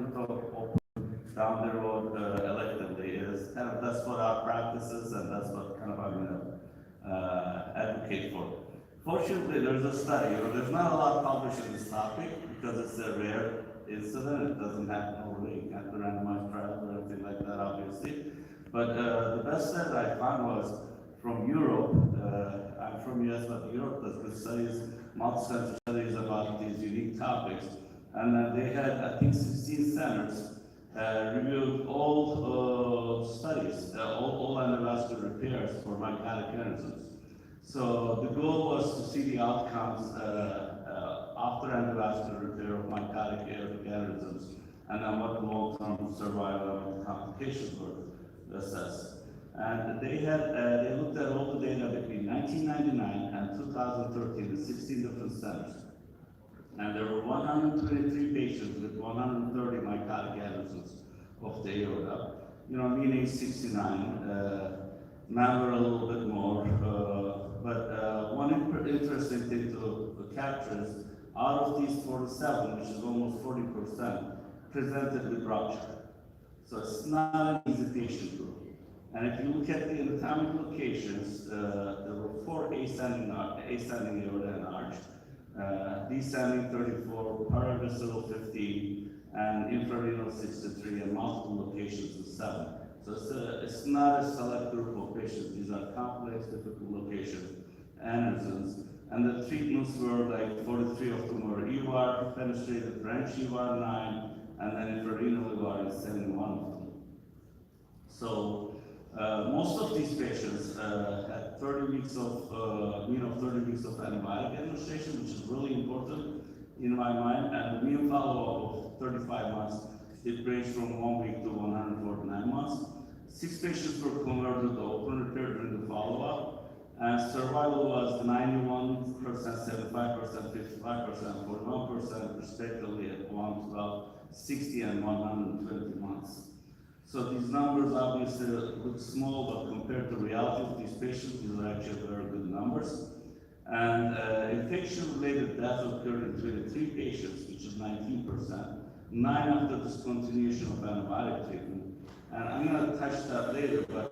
to open down the road electively. Is kind of that's what our practice is, and that's what kind of I'm going to advocate for. Fortunately, there's a study. There's not a lot published in this topic because it's a rare incident. It doesn't happen overly. You can't do randomized trials or anything like that, obviously. But the best study I found was from Europe. I'm from US, but Europe does good studies, multi-center studies about these unique topics. And they had, I think, 16 centers reviewed all studies, all endovascular repairs for myocardial aneurysms. So the goal was to see the outcomes after endovascular repair of myocardial aneurysms, and then what long-term survival and complications were assessed. And they looked at all the data between 1999 and 2013 in 16 different centers. And there were 123 patients with 130 myocardial aneurysms of the aorta, meaning 69. Men were a little bit more, but one interesting thing to capture is out of these 47, which is almost 40%, presented with rupture. So it's not an easy patient group. And if you look at the anatomic locations, there were 4 ascending aorta and arch, descending 34, paravisceral 15, and infrarenal 63, and multiple locations of 7. So it's not a select group of patients. These are complex, difficult locations, aneurysms. And the treatments were like 43 of them were EVAR, fenestrated branch EVAR 9, and then infrarenal EVAR is 71 of them. So most of these patients had 30 weeks of, 30 weeks of antibiotic administration, which is really important in my mind, and the mean follow-up of 35 months. It ranged from 1 week to 149 months. 6 patients were converted to open repair during the follow-up, and survival was 91%, 75%, 55%, 41% respectively at 1, 12, 60, and 120 months. So these numbers obviously look small, but compared to the reality of these patients, these are actually very good numbers. And infection-related death occurred in 23 patients, which is 19%, 9 after discontinuation of antibiotic treatment. And I'm going to touch that later, but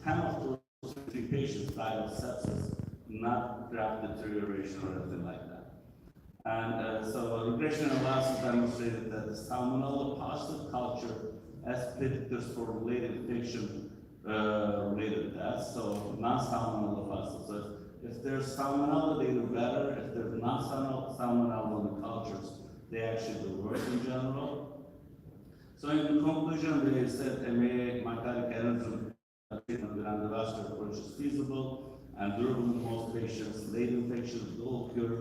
10 of those 3 patients died of sepsis, not graft deterioration or anything like that. And so regression analysis demonstrated that the salmonella positive culture as predictors for related infection related deaths, so non-salmonella positive. So if there's salmonella, they do better. If there's non-salmonella in the cultures, they actually do worse in general. So in conclusion, they said myocardial aneurysm treatment with endovascular approach is feasible and durable in most patients. Late infections will occur,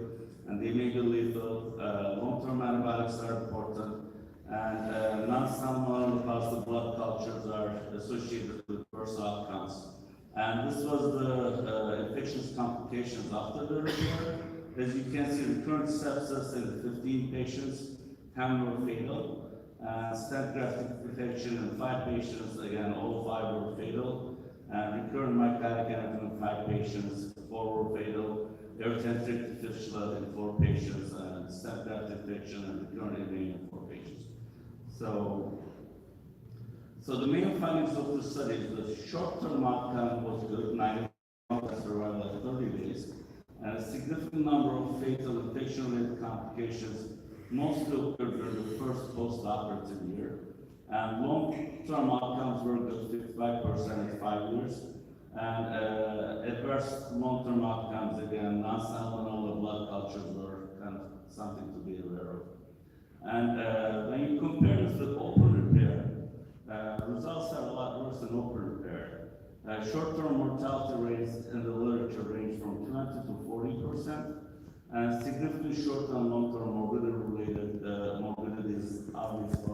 and they may be lethal. Long-term antibiotics are important, and non-salmonella positive blood cultures are associated with worse outcomes. And this was the infectious complications after the repair. As you can see, recurrent sepsis in 15 patients, 10 were fatal. Stent graft infection in 5 patients, again, all 5 were fatal. Recurrent myocardial aneurysm in 5 patients, 4 were fatal. Aortic fistula in 4 patients, and stent graft infection and recurrent anemia in 4 patients. So the main findings of the study is the short-term outcome was good, 90% survival at 30 days, and a significant number of fatal infection-related complications mostly occurred during the first post-operative year. And long-term outcomes were good, 55% at 5 years. And adverse long-term outcomes, again, non-salmonella blood cultures were kind of something to be aware of. And when you compare this with open repair, results are a lot worse than open repair. Short-term mortality rates in the literature range from 20 to 40%, and significantly short-term, long-term morbidity-related morbidities obviously